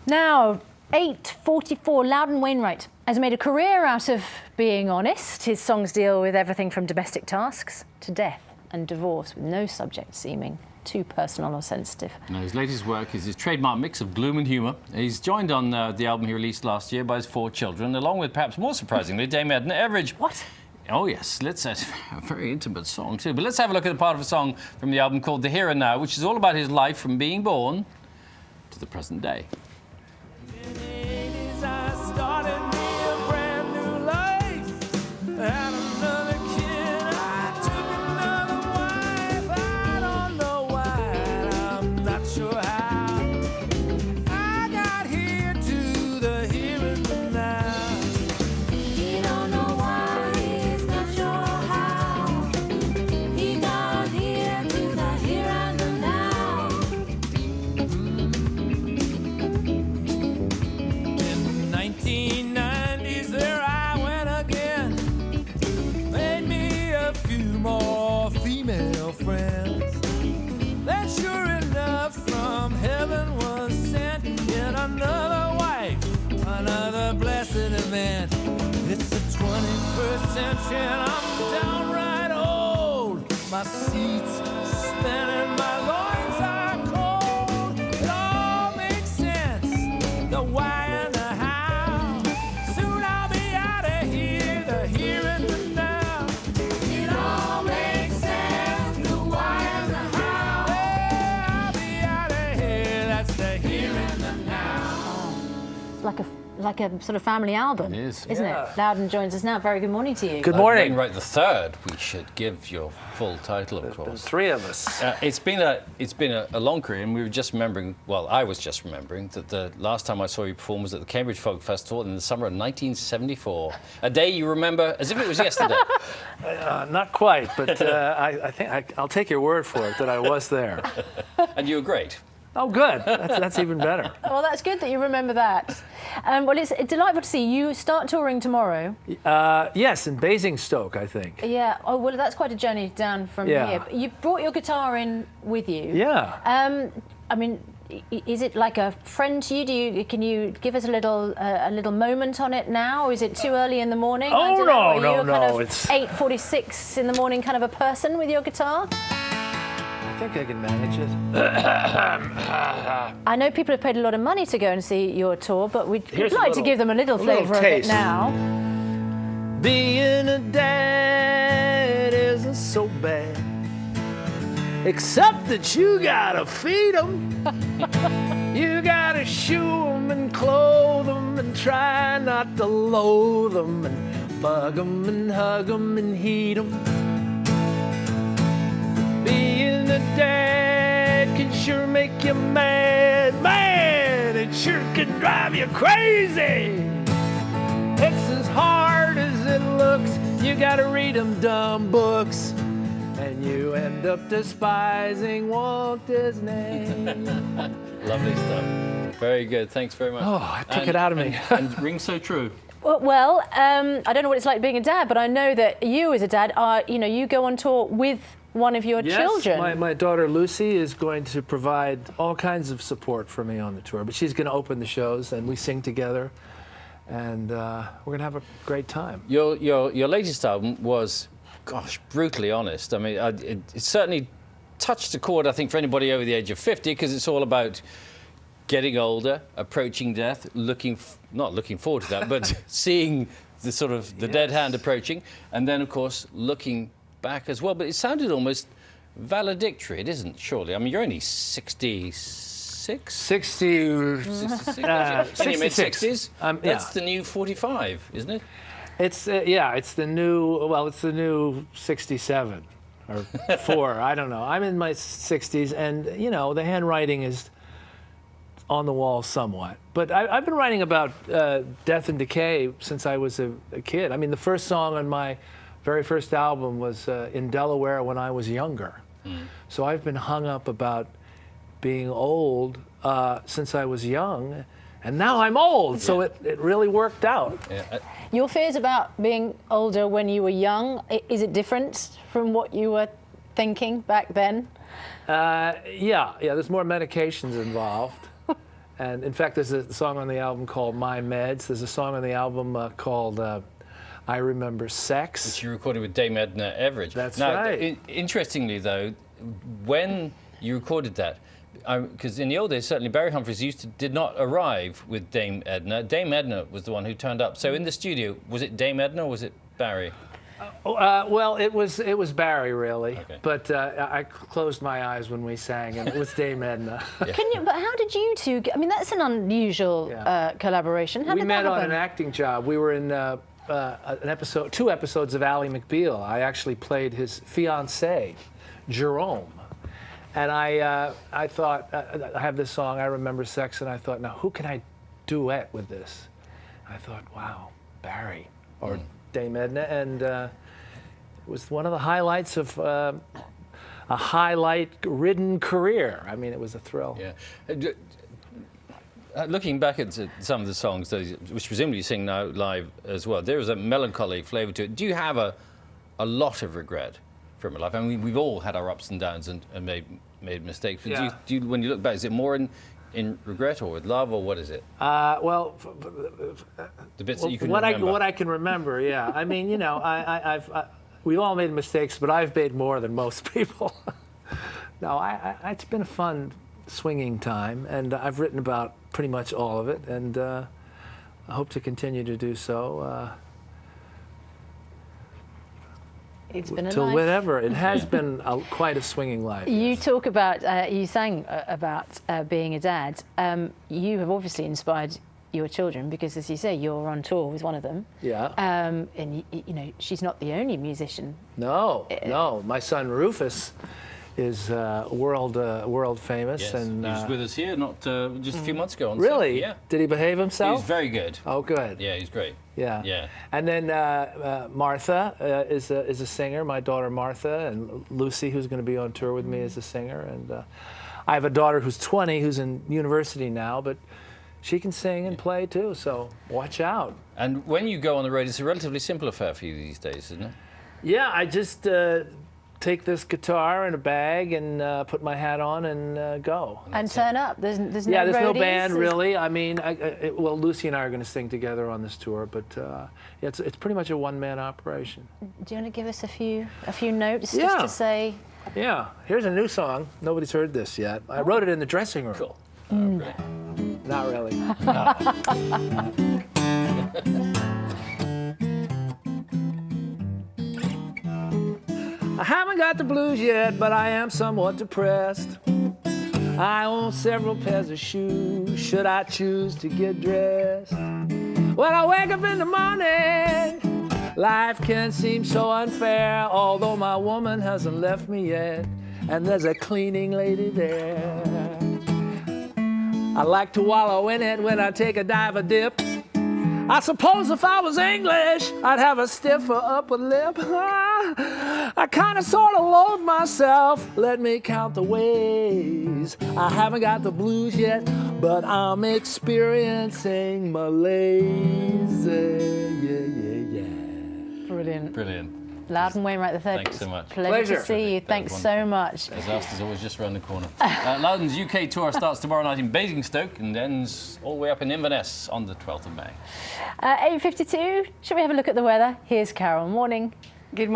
Now, 8:44, Loudon Wainwright has made a career out of being honest. His songs deal with everything from domestic tasks to death and divorce, with no subject seeming too personal or sensitive. Now, his latest work is his trademark mix of gloom and humour. He's joined on the album he released last year by his 4 children, along with, perhaps more surprisingly, Dame Edna Everage. What? Oh, yes. Let's a very intimate song, too. But let's have a look at the part of a song from the album called The Here and Now, which is all about his life from being born to the present day. It's the 21st century and I'm downright old. My seat's spinning, my loins are cold. It all makes sense, the why and the how. Soon I'll be out of here, the here and the now. It all makes sense, the why and the how. Yeah, I'll be out of here, that's the here and the now. Like a sort of family album, isn't it? Loudon joins us now. Very good morning to you. Good morning. Wainwright the Third. We should give your full title, of course. 3 of us. It's been a long career, and we were just remembering. Well, I was just remembering that the last time I saw you perform was at the Cambridge Folk Festival in the summer of 1974. A day you remember as if it was yesterday. Not quite, but I think I'll take your word for it that I was there. And you were great. Oh, good. That's even better. Well, that's good that you remember that. Well, it's delightful to see you start touring tomorrow. Yes, in Basingstoke, I think. Yeah. Oh, well, that's quite a journey down from here. But you brought your guitar in with you. Yeah. I mean, is it like a friend to you? Can you give us a little moment on it now? Or is it too early in the morning? Oh, no. It's 8:46 in the morning, kind of a person with your guitar. I think I can manage it. I know people have paid a lot of money to go and see your tour, but we'd like to give them a little flavour of it taste. now. Being a dad isn't so bad, except that you gotta feed them. You gotta shoe them and clothe them and try not to loathe them and bug them and hug them and heat them. Being a dad can sure make you mad, it sure can drive you crazy. It's as hard as it looks, you gotta read them dumb books, and you end up despising Walt Disney. Lovely stuff. Very good. Thanks very much. Oh, it took it out of me. And rings so true. Well, I don't know what it's like being a dad, but I know that you, as a dad, you go on tour with one of your children. Yes, my daughter Lucy is going to provide all kinds of support for me on the tour, but she's going to open the shows and we sing together, and we're going to have a great time. Your latest album was, gosh, brutally honest. I mean, it certainly touched a chord, I think, for anybody over the age of 50, because it's all about getting older, approaching death, not looking forward to that, but seeing the sort of the dead hand approaching, and then, of course, looking back as well. But it sounded almost valedictory. It isn't, surely. I mean, you're only 66? 66. In your mid-60s? That's the new 45, isn't it? It's the new 67 or 4. I don't know. I'm in my 60s, and the handwriting is on the wall somewhat. But I've been writing about death and decay since I was a kid. I mean, the first song on my very first album was in Delaware when I was younger. So I've been hung up about being old since I was young, and now I'm old, so it really worked out. Yeah. Your fears about being older when you were young, is it different from what you were thinking back then? Yeah, there's more medications involved. And in fact, there's a song on the album called My Meds. There's a song on the album called I Remember Sex. Which you recorded with Dame Edna Everage. That's now, right. Interestingly, though, when you recorded that, because in the old days, certainly Barry Humphries did not arrive with Dame Edna. Dame Edna was the one who turned up. So in the studio, was it Dame Edna or was it Barry? Well, it was Barry, really. Okay. But I closed my eyes when we sang, and it was Dame Edna. But how did you two get, I mean, that's an unusual collaboration. How We did met that on happen? an acting job. We were in two episodes of Ally McBeal. I actually played his fiancé, Jerome. And I thought, I have this song, I Remember Sex, and I thought, now who can I duet with this? I thought, wow, Barry or Dame Edna, and it was one of the highlights of a highlight-ridden career. I mean, it was a thrill. Yeah. Looking back at some of the songs, which presumably you sing now live as well, there is a melancholy flavour to it. Do you have a lot of regret from your life? I mean, we've all had our ups and downs and made mistakes. But Yeah. do you, when you look back, is it more in regret or with love, or what is it? Well, The bits that you can what remember. I can remember, yeah. I mean, you know, we've all made mistakes, but I've made more than most people. No, it's been a fun, swinging time, and I've written about pretty much all of it, and I hope to continue to do so. It's been a Till life. whenever. It has been quite a swinging life. You yes. talk about, you sang about being a dad. You have obviously inspired your children because, as you say, you're on tour with one of them. Yeah. And, you know, she's not the only musician. No, no. My son Rufus is world famous. Yes. And, he was with us here not just a few months ago. On really? set. Yeah. Did he behave himself? He's very good. Oh, good. Yeah, he's great. Yeah. Yeah. And then Martha is a singer. My daughter Martha, and Lucy, who's going to be on tour with me, is a singer. And I have a daughter who's 20, who's in university now, but she can sing and play too. So watch out. And when you go on the road, it's a relatively simple affair for you these days, isn't it? Yeah, I just take this guitar in a bag and put my hat on and go. And turn up. There's no Yeah, there's no roadies, band there's- really. I mean, well, Lucy and I are going to sing together on this tour, but yeah, it's pretty much a one-man operation. Do you want to give us a few notes Yeah. just to say? Yeah, here's a new song. Nobody's heard this yet. I wrote it in the dressing room. Cool. Not really. I haven't got the blues yet, but I am somewhat depressed. I own several pairs of shoes, should I choose to get dressed. When I wake up in the morning, life can seem so unfair, although my woman hasn't left me yet, and there's a cleaning lady there. I like to wallow in it when I take a dive or dip. I suppose if I was English, I'd have a stiffer upper lip. I kind of sort of loathe myself. Let me count the ways. I haven't got the blues yet, but I'm experiencing malaise. Yeah. Brilliant. Brilliant. Loudon Wainwright the Third. Thanks so much. Pleasure to see you. That was Thanks so wonderful. much. Disaster's always just around the corner. Loudon's UK tour starts tomorrow night in Basingstoke and ends all the way up in Inverness on the 12th of May. 8:52. Shall we have a look at the weather? Here's Carol. Morning. Good morning.